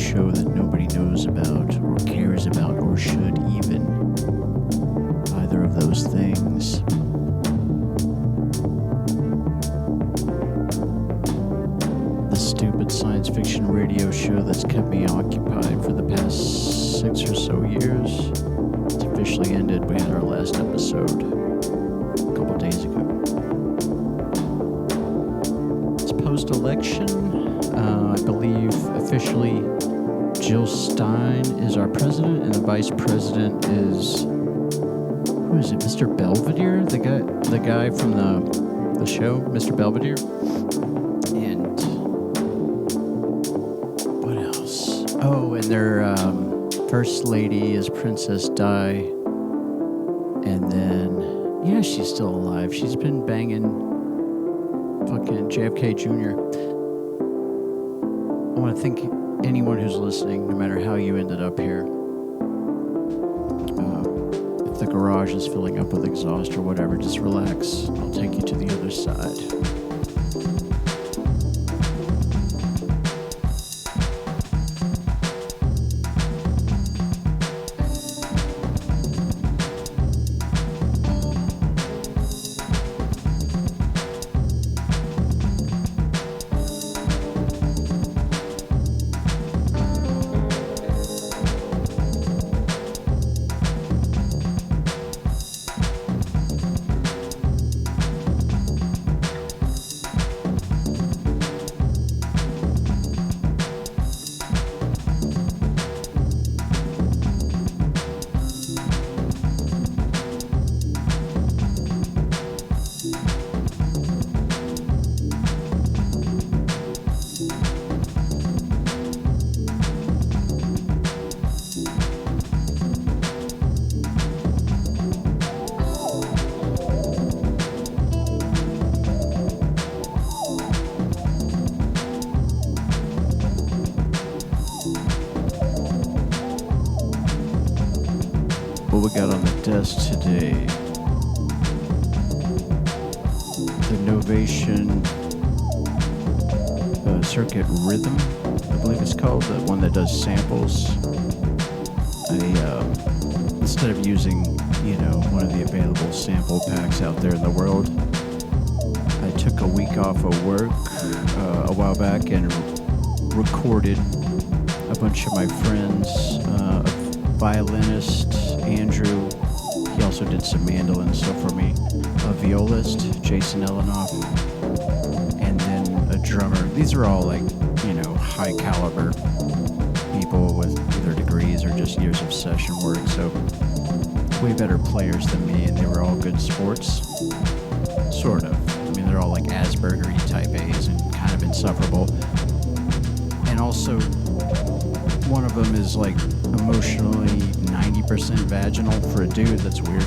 show that nobody knows about or cares about or should even. Either of those things. The stupid science fiction radio show that's kept me occupied for the past 6 or so years. It's officially ended. We had our last episode a couple days ago. It's post-election. I believe officially Jill Stein is our president, and the vice president is, who is it? Mr. Belvedere, the guy from the show, Mr. Belvedere. And what else? Oh, and their first lady is Princess Di, and then yeah, she's still alive. She's been banging fucking JFK Jr. I want to thank anyone who's listening, no matter how you ended up here. If the garage is filling up with exhaust or whatever, just relax. I'll take you to the other side. What we got on the desk today? The Novation Circuit Rhythm, I believe it's called, the one that does samples. Instead of using, one of the available sample packs out there in the world, I took a week off of work a while back and recorded a bunch of my friends, a violinist, Andrew. He also did some mandolin stuff for me. A violist, Jason Elenoff, and then a drummer. These are all high caliber people with either degrees or just years of session work, so way better players than me, and they were all good sports. Sort of. I mean, they're all like Asperger-y type A's and kind of insufferable. And also, one of them is like emotionally 90% vaginal for a dude. That's weird.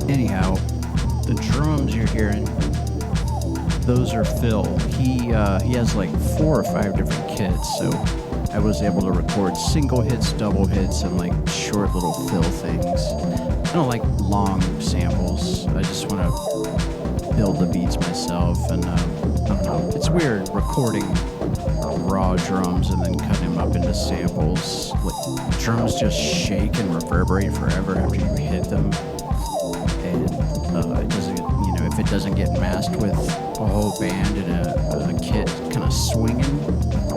Anyhow, the drums you're hearing, those are Phil. He has like 4 or 5 different kits, so I was able to record single hits, double hits, and like short little fill things. I don't like long samples. I just want to build the beats myself, and I don't know. It's weird recording raw drums and then cutting them up into samples. Like, drums just shake and reverberate forever after you hit them, and it doesn't, if it doesn't get masked with a whole band and a kit kind of swinging,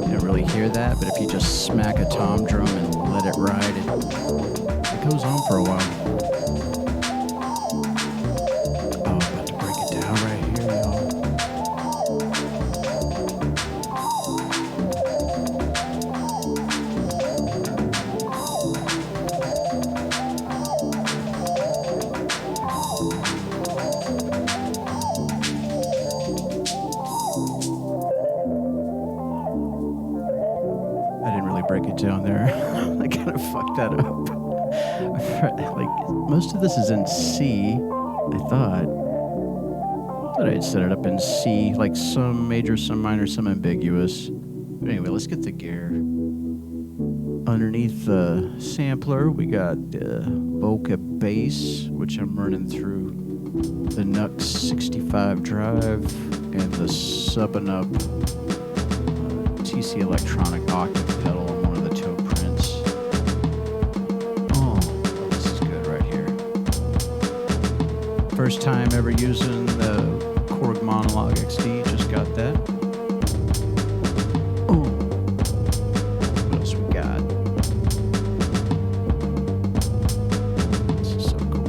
you don't really hear that. But if you just smack a tom drum and let it ride, it goes on for a while. Oh, I'm about to break it down right here, y'all. Break it down there. I kind of fucked that up. Like, most of this is in C. I thought I had set it up in C, like some major, some minor, some ambiguous. But anyway, let's get the gear. Underneath the sampler, we got Volca bass, which I'm running through the Nux 65 drive and the sub and up TC Electronic octave pedal. First time ever using the Korg Minilogue XD, just got that. Oh, what else we got? This is so cool.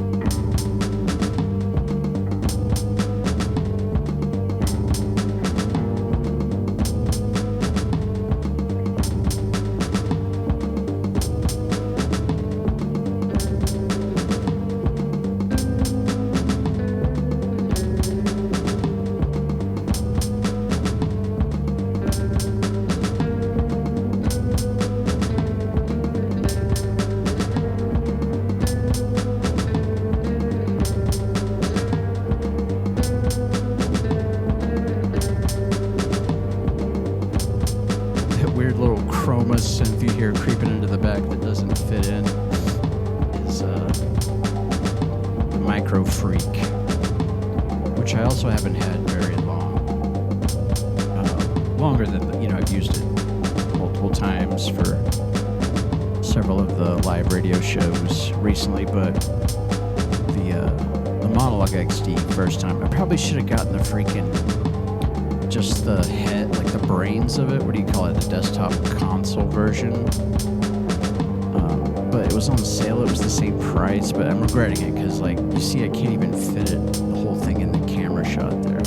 Synth you hear creeping into the back that doesn't fit in is the Microfreak, which I also haven't had very long. Longer than, I've used it multiple times for several of the live radio shows recently, but the Minilogue XD first time, I probably should have gotten the freaking just the head, like the brains of it. What do you call it? The desktop console version. But it was on sale. It was the same price, but I'm regretting it because, like, you see, I can't even fit it, the whole thing in the camera shot there.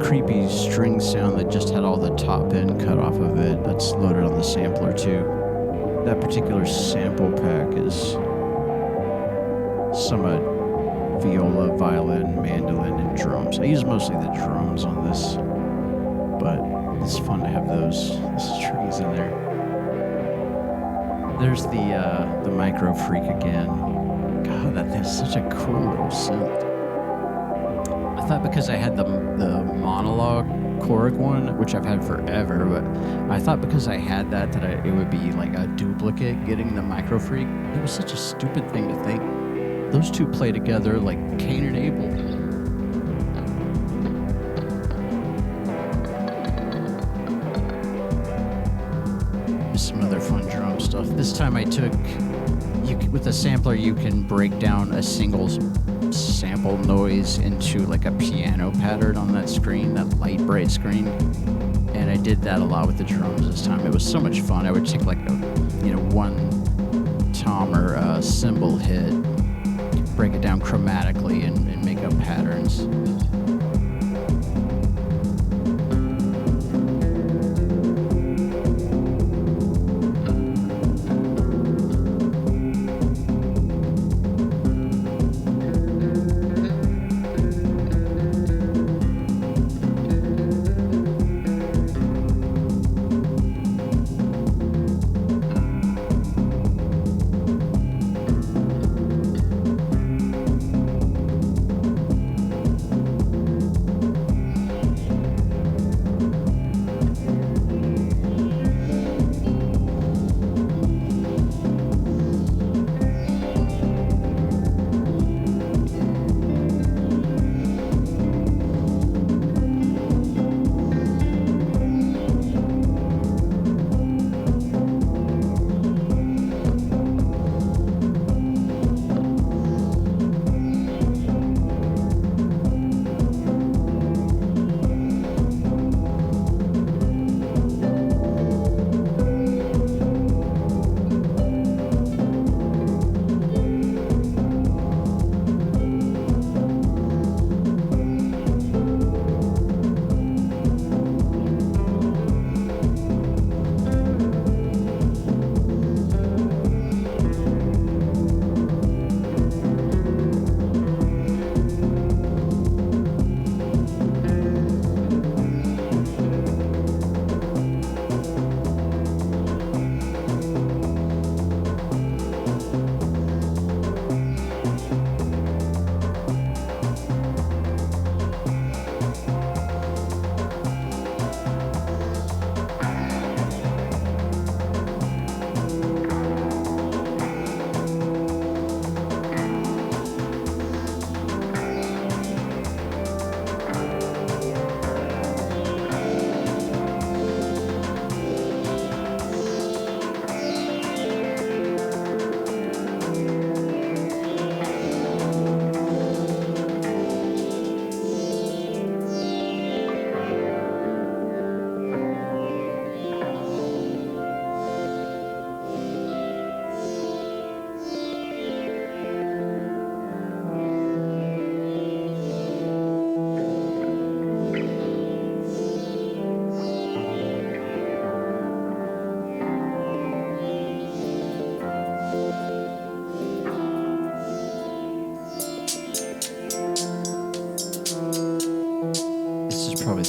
Creepy string sound that just had all the top end cut off of it. That's loaded on the sampler too. That particular sample pack is some viola, violin, mandolin, and drums. I use mostly the drums on this, but it's fun to have those strings in there. There's the Microfreak again. God, that's such a cool little synth. I thought because I had the Minilogue Korg one, which I've had forever, but I thought because I had that it would be like a duplicate getting the Microfreak. It was such a stupid thing to think. Those two play together like Cain and Abel. Just some other fun drum stuff. This time I took, with the sampler you can break down a single sample noise into like a piano pattern on that screen, that light bright screen, and I did that a lot with the drums this time. It was so much fun. I would take like one tom or cymbal hit, break it down chromatically and make up patterns.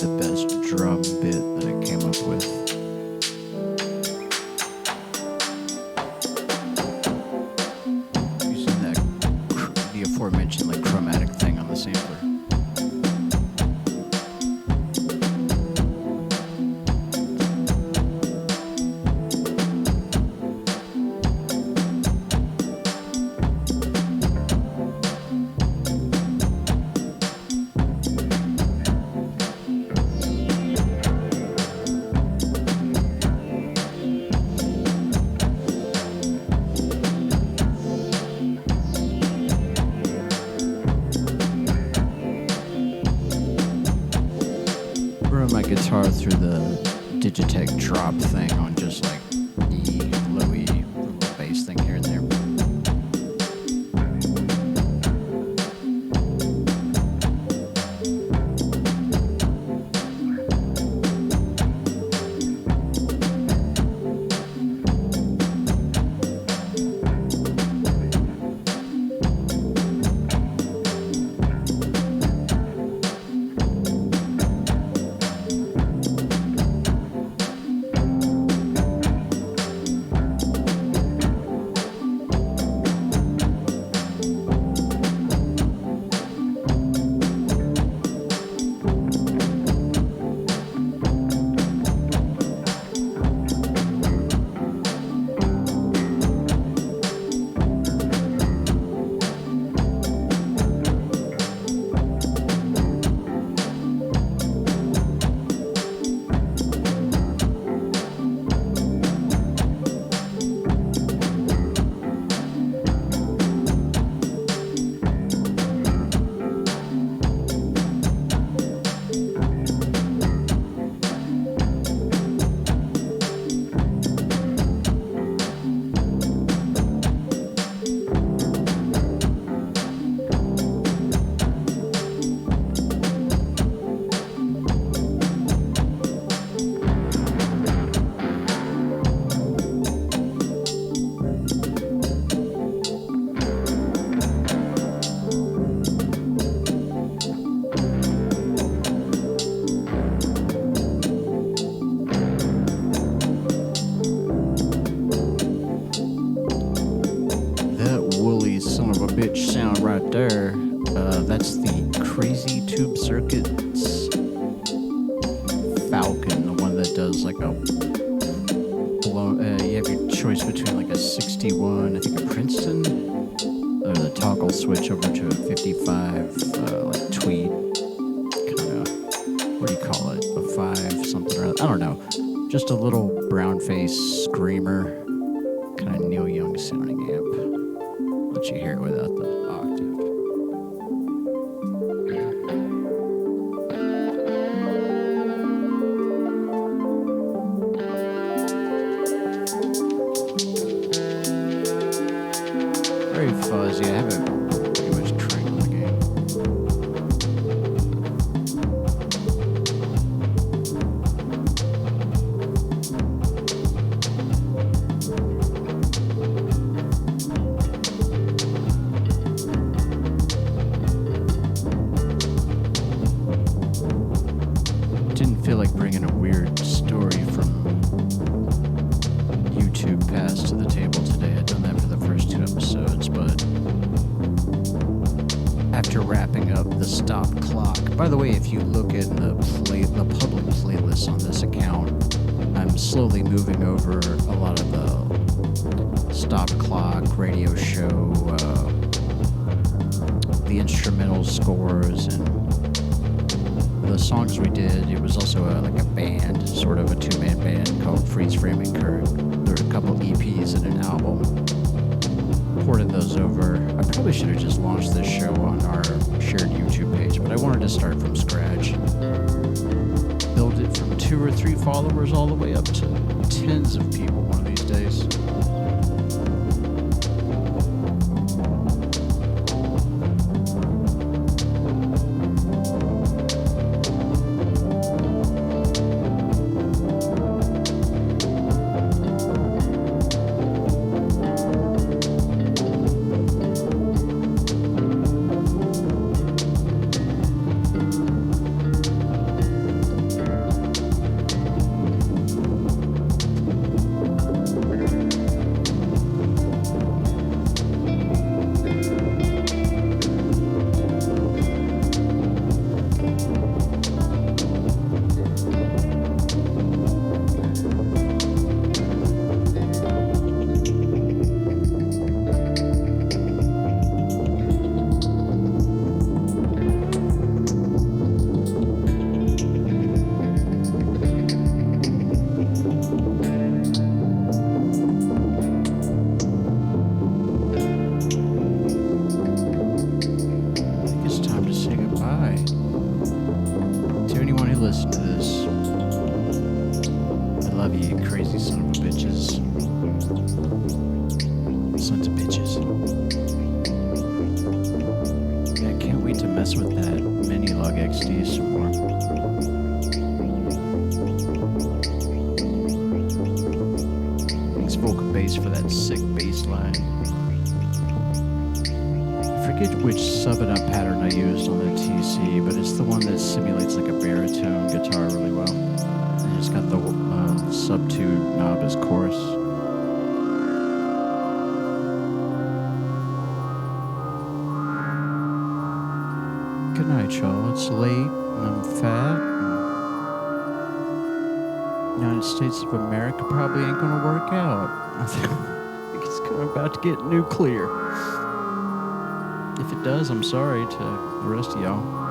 the best drum bit that I came up with. Using the aforementioned like chromatic thing on the sampler. My guitar through the Digitech drop thing on just like E, low E, little bass thing here and there. Sound right there. That's the Crazy Tube Circuits Falcon, the one that does like a you have your choice between like a 61, I think a Princeton, or the toggle switch over to a 55 like tweed kind of, what do you call it, a 5 something or other. I don't know, just a little brown face screamer, kind of Neil Young sounding amp. Let you hear it without the octave. Very fuzzy. I haven't pretty much trained on the game. Didn't feel like bringing a weird story from YouTube past to the table today. I'd done that for the first 2 episodes, but after wrapping up the stop clock, by the way, if you look at the public playlists on this account, I'm slowly moving over a lot of the stop clock, radio show, the instrumental scores, and the songs we did. It was also like a band, sort of a 2-man band called Freeze Framing Curve. There were a couple EPs and an album. Ported those over. I probably should have just launched this show on our shared YouTube page, but I wanted to start from scratch. Build it from 2 or 3 followers all the way up to tens of people one of these days. bass line. I forget which sub-and-up pattern I used on the TC, but it's the one that simulates like a baritone guitar really well. And it's got the sub-2 knob as chorus. Good night, y'all. It's late and I'm fat. And United States of America probably ain't gonna work out. I think it's about to get nuclear. If it does, I'm sorry to the rest of y'all.